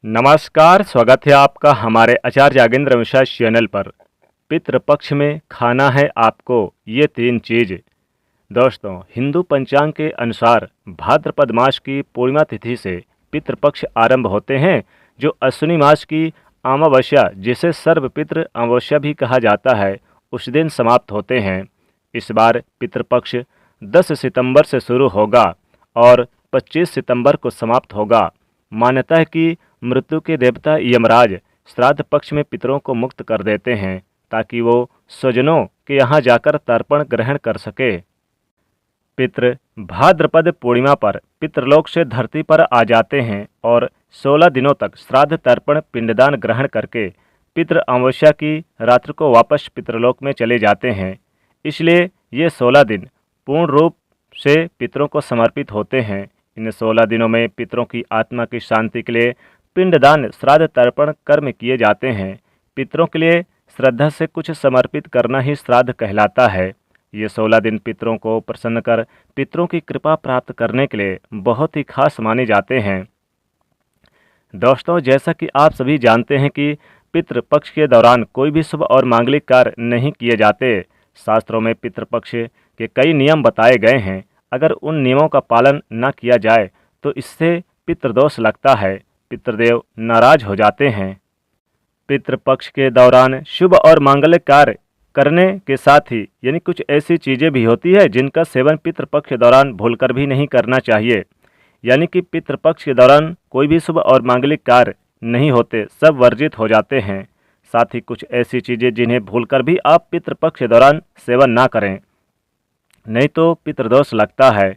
नमस्कार, स्वागत है आपका हमारे आचार्य यागेंद्र मिश्रा चैनल पर। पितृपक्ष में खाना है आपको ये तीन चीज़। दोस्तों, हिंदू पंचांग के अनुसार भाद्रपद मास की पूर्णिमा तिथि से पितृपक्ष आरंभ होते हैं, जो अश्विनी मास की अमावस्या, जिसे सर्वपितृ अमावस्या भी कहा जाता है, उस दिन समाप्त होते हैं। इस बार पितृपक्ष 10 सितंबर से शुरू होगा और 25 सितंबर को समाप्त होगा। मान्यता है कि मृत्यु के देवता यमराज श्राद्ध पक्ष में पितरों को मुक्त कर देते हैं ताकि वो स्वजनों के यहाँ जाकर तर्पण ग्रहण कर सके। पितृ भाद्रपद पूर्णिमा पर पितृलोक से धरती पर आ जाते हैं और 16 दिनों तक श्राद्ध तर्पण पिंडदान ग्रहण करके पितृ अमावस्या की रात्रि को वापस पितृलोक में चले जाते हैं। इसलिए ये 16 दिन पूर्ण रूप से पितरों को समर्पित होते हैं। इन 16 दिनों में पितरों की आत्मा की शांति के लिए पिंडदान श्राद्ध तर्पण कर्म किए जाते हैं। पितरों के लिए श्रद्धा से कुछ समर्पित करना ही श्राद्ध कहलाता है। ये 16 दिन पितरों को प्रसन्न कर पितरों की कृपा प्राप्त करने के लिए बहुत ही खास माने जाते हैं। दोस्तों, जैसा कि आप सभी जानते हैं कि पितृपक्ष के दौरान कोई भी शुभ और मांगलिक कार्य नहीं किए जाते। शास्त्रों में पितृपक्ष के कई नियम बताए गए हैं। अगर उन नियमों का पालन न किया जाए तो इससे पितृदोष लगता है, पितृदेव नाराज हो जाते हैं। पितृपक्ष के दौरान शुभ और मांगलिक कार्य करने के साथ ही यानी कुछ ऐसी चीज़ें भी होती है जिनका सेवन पितृपक्ष के दौरान भूलकर भी नहीं करना चाहिए। यानी कि पितृपक्ष के दौरान कोई भी शुभ और मांगलिक कार्य नहीं होते, सब वर्जित हो जाते हैं। साथ ही कुछ ऐसी चीज़ें जिन्हें भूलकर भी आप पितृपक्ष के दौरान सेवन ना करें, नहीं तो पितृदोष लगता है।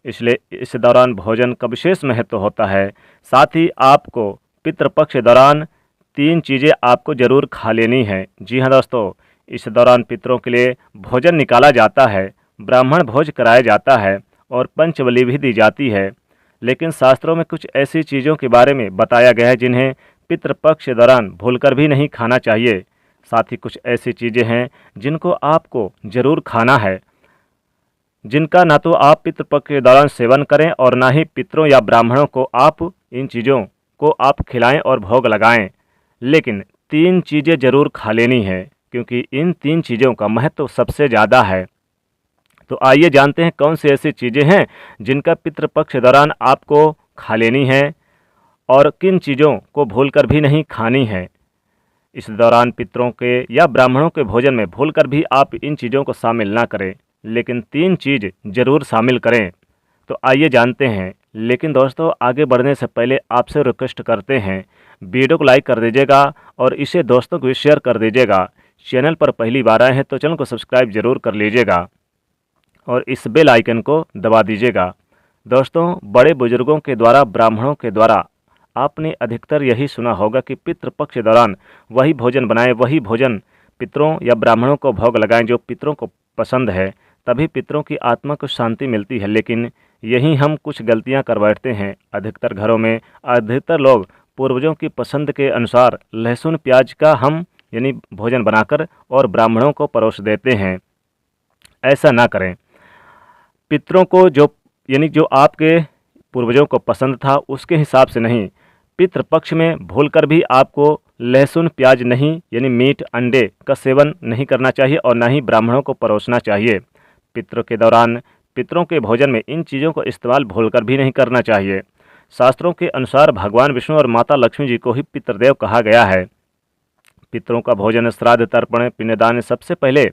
इसलिए इस दौरान भोजन का विशेष महत्व होता है। साथ ही आपको पितृपक्ष के दौरान 3 चीज़ें आपको जरूर खा लेनी है। जी हाँ दोस्तों, इस दौरान पितरों के लिए भोजन निकाला जाता है, ब्राह्मण भोज कराया जाता है और पंचबली भी दी जाती है। लेकिन शास्त्रों में कुछ ऐसी चीज़ों के बारे में बताया गया है जिन्हें पितृपक्ष के दौरान भूलकर भी नहीं खाना चाहिए। साथ ही कुछ ऐसी चीज़ें हैं जिनको आपको जरूर खाना है, जिनका ना तो आप पितृपक्ष के दौरान सेवन करें और ना ही पितरों या ब्राह्मणों को आप इन चीज़ों को आप खिलाएं और भोग लगाएं। लेकिन 3 चीज़ें जरूर खा लेनी है, क्योंकि इन 3 चीज़ों का महत्व सबसे ज़्यादा है। तो आइए जानते हैं कौन सी ऐसी चीज़ें हैं जिनका पितृपक्ष के दौरान आपको खा लेनी है और किन चीज़ों को भूलकर भी नहीं खानी है। इस दौरान पितरों के या ब्राह्मणों के भोजन में भूलकर भी आप इन चीज़ों को शामिल ना करें, लेकिन 3 चीज़ जरूर शामिल करें। तो आइए जानते हैं। लेकिन दोस्तों, आगे बढ़ने से पहले आपसे रिक्वेस्ट करते हैं, वीडियो को लाइक कर दीजिएगा और इसे दोस्तों को भी शेयर कर दीजिएगा। चैनल पर पहली बार आए हैं तो चैनल को सब्सक्राइब जरूर कर लीजिएगा और इस बेल आइकन को दबा दीजिएगा। दोस्तों, बड़े बुजुर्गों के द्वारा, ब्राह्मणों के द्वारा आपने अधिकतर यही सुना होगा कि पितृपक्ष के दौरान वही भोजन बनाएं, वही भोजन पितरों या ब्राह्मणों को भोग लगाएं जो पितरों को पसंद है, तभी पितरों की आत्मा को शांति मिलती है। लेकिन यही हम कुछ गलतियां कर बैठते हैं। अधिकतर घरों में अधिकतर लोग पूर्वजों की पसंद के अनुसार लहसुन प्याज का हम यानी भोजन बनाकर और ब्राह्मणों को परोस देते हैं। ऐसा ना करें। पितरों को जो आपके पूर्वजों को पसंद था उसके हिसाब से नहीं, पितृपक्ष में भूलकर भी आपको लहसुन प्याज नहीं यानी मीट अंडे का सेवन नहीं करना चाहिए और ना ही ब्राह्मणों को परोसना चाहिए। पितरों के दौरान पितरों के भोजन में इन चीज़ों को इस्तेमाल भूलकर भी नहीं करना चाहिए। शास्त्रों के अनुसार भगवान विष्णु और माता लक्ष्मी जी को ही पितृदेव कहा गया है। पितरों का भोजन, श्राद्ध तर्पण पिंडदान सबसे पहले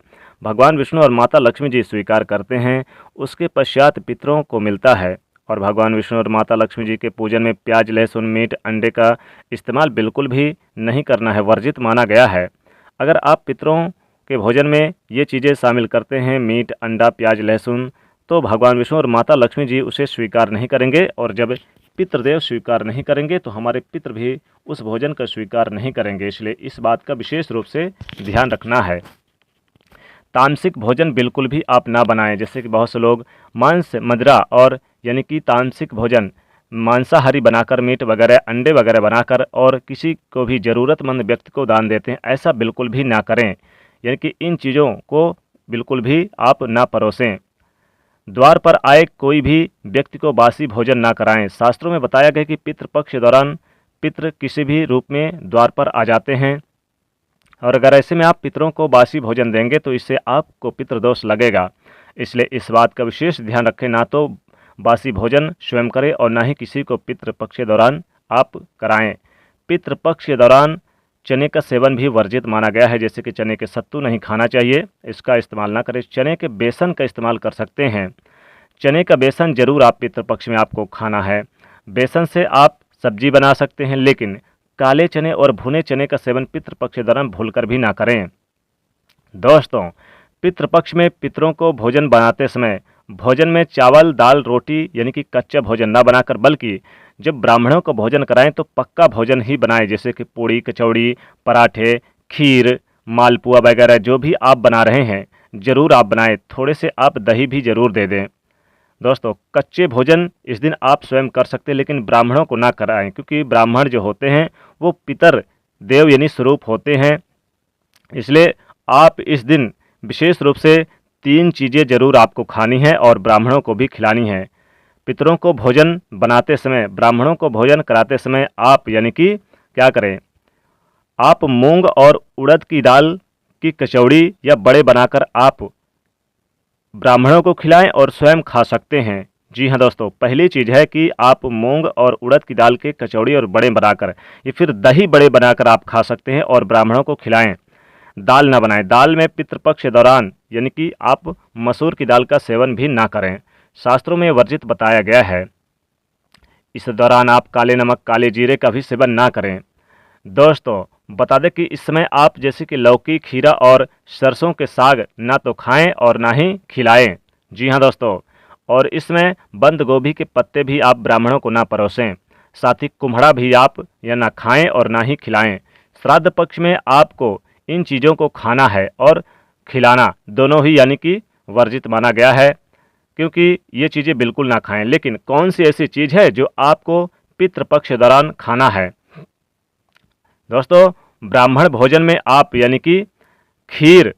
भगवान विष्णु और माता लक्ष्मी जी स्वीकार करते हैं, उसके पश्चात पितरों को मिलता है। और भगवान विष्णु और माता लक्ष्मी जी के पूजन में प्याज, लहसुन, मीट, अंडे का इस्तेमाल बिल्कुल भी नहीं करना है, वर्जित माना गया है। अगर आप पितरों के भोजन में ये चीज़ें शामिल करते हैं, मीट, अंडा, प्याज, लहसुन, तो भगवान विष्णु और माता लक्ष्मी जी उसे स्वीकार नहीं करेंगे और जब पितृदेव स्वीकार नहीं करेंगे तो हमारे पितृ भी उस भोजन का स्वीकार नहीं करेंगे। इसलिए इस बात का विशेष रूप से ध्यान रखना है। तामसिक भोजन बिल्कुल भी आप ना बनाएं। जैसे कि बहुत से लोग मांस, मदिरा और यानी कि तामसिक भोजन मांसाहारी बनाकर, मीट वगैरह, अंडे वगैरह बनाकर और किसी को भी ज़रूरतमंद व्यक्ति को दान देते हैं। ऐसा बिल्कुल भी ना करें। यानी कि इन चीज़ों को बिल्कुल भी आप ना परोसें। द्वार पर आए कोई भी व्यक्ति को बासी भोजन ना कराएं। शास्त्रों में बताया गया कि पितृपक्ष के दौरान पितृ किसी भी रूप में द्वार पर आ जाते हैं, और अगर ऐसे में आप पितरों को बासी भोजन देंगे तो इससे आपको पितृदोष लगेगा। इसलिए इस बात का विशेष ध्यान रखें, ना तो बासी भोजन स्वयं करें और ना ही किसी को पितृपक्ष के दौरान आप कराएं। पितृपक्ष के दौरान चने का सेवन भी वर्जित माना गया है, जैसे कि चने के सत्तू नहीं खाना चाहिए, इसका इस्तेमाल ना करें। चने के बेसन का इस्तेमाल कर सकते हैं। चने का बेसन जरूर आप पितृपक्ष में आपको खाना है। बेसन से आप सब्जी बना सकते हैं, लेकिन काले चने और भुने चने का सेवन पितृपक्ष के दौरान भूलकर भी ना करें। दोस्तों, पितृपक्ष में पितरों को भोजन बनाते समय भोजन में चावल, दाल, रोटी यानी कि कच्चा भोजन ना बनाकर, बल्कि जब ब्राह्मणों को भोजन कराएं तो पक्का भोजन ही बनाएं, जैसे कि पूड़ी, कचौड़ी, पराठे, खीर, मालपुआ वगैरह जो भी आप बना रहे हैं ज़रूर आप बनाएं। थोड़े से आप दही भी ज़रूर दे दें। दोस्तों, कच्चे भोजन इस दिन आप स्वयं कर सकते हैं, लेकिन ब्राह्मणों को ना कराएं, क्योंकि ब्राह्मण जो होते हैं वो पितर देव यानी स्वरूप होते हैं। इसलिए आप इस दिन विशेष रूप से 3 चीज़ें जरूर आपको खानी है और ब्राह्मणों को भी खिलानी है। पितरों को भोजन बनाते समय, ब्राह्मणों को भोजन कराते समय आप यानी कि क्या करें, आप मूंग और उड़द की दाल की कचौड़ी या बड़े बनाकर आप ब्राह्मणों को खिलाएं और स्वयं खा सकते हैं। जी हाँ दोस्तों, पहली चीज़ है कि आप मूंग और उड़द की दाल के कचौड़ी और बड़े बनाकर या फिर दही बड़े बनाकर आप खा सकते हैं और ब्राह्मणों को खिलाएं। दाल ना बनाएं। दाल में पितृपक्ष के दौरान यानी कि आप मसूर की दाल का सेवन भी ना करें, शास्त्रों में वर्जित बताया गया है। इस दौरान आप काले नमक, काले जीरे का भी सेवन ना करें। दोस्तों, बता दें कि इस समय आप जैसे कि लौकी, खीरा और सरसों के साग ना तो खाएं और ना ही खिलाएं। जी हाँ दोस्तों, और इसमें बंद गोभी के पत्ते भी आप ब्राह्मणों को ना परोसें। साथ ही कुम्हड़ा भी आप या ना खाएं और ना ही खिलाएं। श्राद्ध पक्ष में आपको इन चीज़ों को खाना है और खिलाना दोनों ही यानी कि वर्जित माना गया है, क्योंकि ये चीज़ें बिल्कुल ना खाएं। लेकिन कौन सी ऐसी चीज़ है जो आपको पितृपक्ष के दौरान खाना है? दोस्तों, ब्राह्मण भोजन में आप यानी कि खीर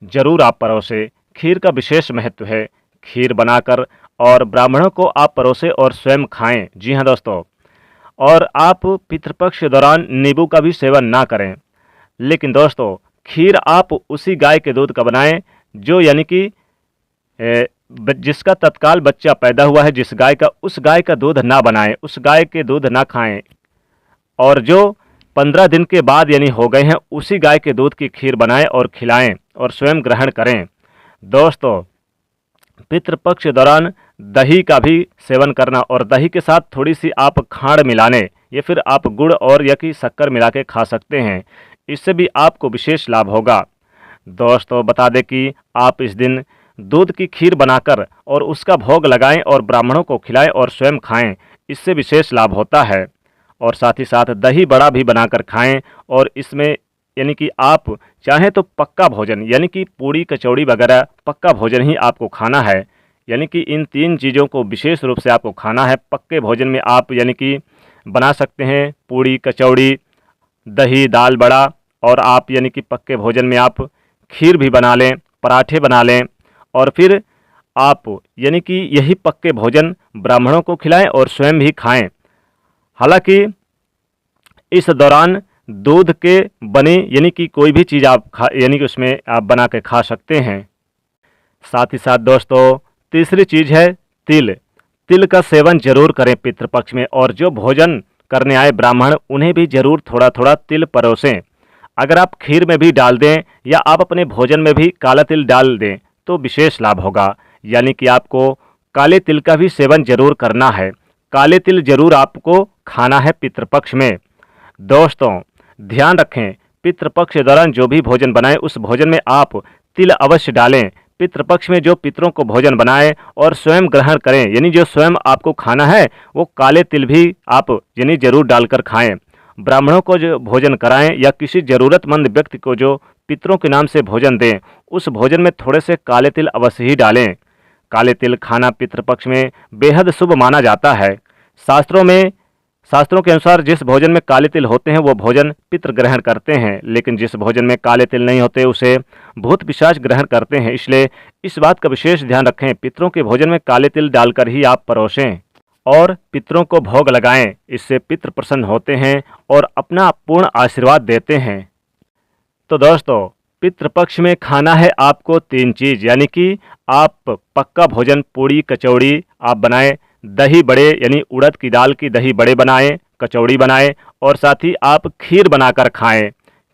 जरूर आप परोसे। खीर का विशेष महत्व है। खीर बनाकर और ब्राह्मणों को आप परोसे और स्वयं खाएं। जी हाँ दोस्तों, और आप पितृपक्ष के दौरान नींबू का भी सेवन ना करें। लेकिन दोस्तों, खीर आप उसी गाय के दूध का बनाएं जो यानी कि जिसका तत्काल बच्चा पैदा हुआ है, जिस गाय का, उस गाय का दूध ना बनाएं, उस गाय के दूध ना खाएं। और जो 15 दिन के बाद यानी हो गए हैं, उसी गाय के दूध की खीर बनाएं और खिलाएं और स्वयं ग्रहण करें। दोस्तों, पितृपक्ष के दौरान दही का भी सेवन करना और दही के साथ थोड़ी सी आप खांड मिलाने या फिर आप गुड़ और या कि शक्कर मिला के खा सकते हैं। इससे भी आपको विशेष लाभ होगा। दोस्तों, बता दें कि आप इस दिन दूध की खीर बनाकर और उसका भोग लगाएं और ब्राह्मणों को खिलाएं और स्वयं खाएं, इससे विशेष लाभ होता है। और साथ ही साथ दही बड़ा भी बनाकर खाएं और इसमें यानी कि आप चाहें तो पक्का भोजन यानी कि पूड़ी, कचौड़ी वगैरह पक्का भोजन ही आपको खाना है। यानी कि इन 3 चीज़ों को विशेष रूप से आपको खाना है। पक्के भोजन में आप यानी कि बना सकते हैं पूड़ी, कचौड़ी, दही, दाल बड़ा, और आप यानी कि पक्के भोजन में आप खीर भी बना लें, पराठे बना लें, और फिर आप यानी कि यही पक्के भोजन ब्राह्मणों को खिलाएं और स्वयं भी खाएं। हालांकि इस दौरान दूध के बने यानी कि कोई भी चीज़ आप यानी कि उसमें आप बना के खा सकते हैं। साथ ही साथ दोस्तों, तीसरी चीज़ है तिल। तिल का सेवन जरूर करें पितृपक्ष में, और जो भोजन करने आए ब्राह्मण उन्हें भी जरूर थोड़ा थोड़ा तिल परोसें। अगर आप खीर में भी डाल दें या आप अपने भोजन में भी काला तिल डाल दें तो विशेष लाभ होगा। यानी कि आपको काले तिल का भी सेवन जरूर करना है। काले तिल जरूर आपको खाना है पितृपक्ष में। दोस्तों, ध्यान रखें, पितृपक्ष के दौरान जो भी भोजन बनाएं उस भोजन में आप तिल अवश्य डालें। पितृपक्ष में जो पितरों को भोजन बनाएं और स्वयं ग्रहण करें, यानी जो स्वयं आपको खाना है वो काले तिल भी आप यानी जरूर डालकर खाएं। ब्राह्मणों को जो भोजन कराएं या किसी ज़रूरतमंद व्यक्ति को जो पितरों के नाम से भोजन दें, उस भोजन में थोड़े से काले तिल अवश्य ही डालें। काले तिल खाना पितृपक्ष में बेहद शुभ माना जाता है। शास्त्रों के अनुसार जिस भोजन में काले तिल होते हैं वो भोजन पितृ ग्रहण करते हैं, लेकिन जिस भोजन में काले तिल नहीं होते उसे भूत पिशाच ग्रहण करते हैं। इसलिए इस बात का विशेष ध्यान रखें, पितरों के भोजन में काले तिल डालकर ही आप परोसें। और पितरों को भोग लगाएं। इससे पितृ प्रसन्न होते हैं और अपना पूर्ण आशीर्वाद देते हैं। तो दोस्तों, पितृपक्ष में खाना है आपको 3 चीज़, यानी कि आप पक्का भोजन पूड़ी कचौड़ी आप बनाएं, दही बड़े यानी उड़द की दाल की दही बड़े बनाएं, कचौड़ी बनाएं और साथ ही आप खीर बनाकर खाएं।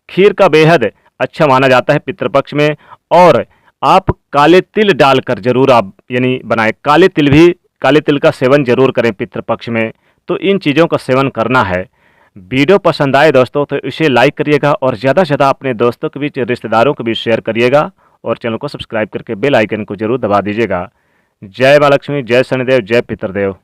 खीर का बेहद अच्छा माना जाता है पितृपक्ष में। और आप काले तिल डालकर जरूर आप यानी बनाएं, काले तिल का सेवन जरूर करें पितृपक्ष में। तो इन चीज़ों का सेवन करना है। वीडियो पसंद आए दोस्तों तो इसे लाइक करिएगा और ज़्यादा से ज़्यादा अपने दोस्तों के बीच, रिश्तेदारों के बीच शेयर करिएगा और चैनल को सब्सक्राइब करके बेल आइकन को जरूर दबा दीजिएगा। जय माँ लक्ष्मी, जय शनिदेव, जय पितृदेव।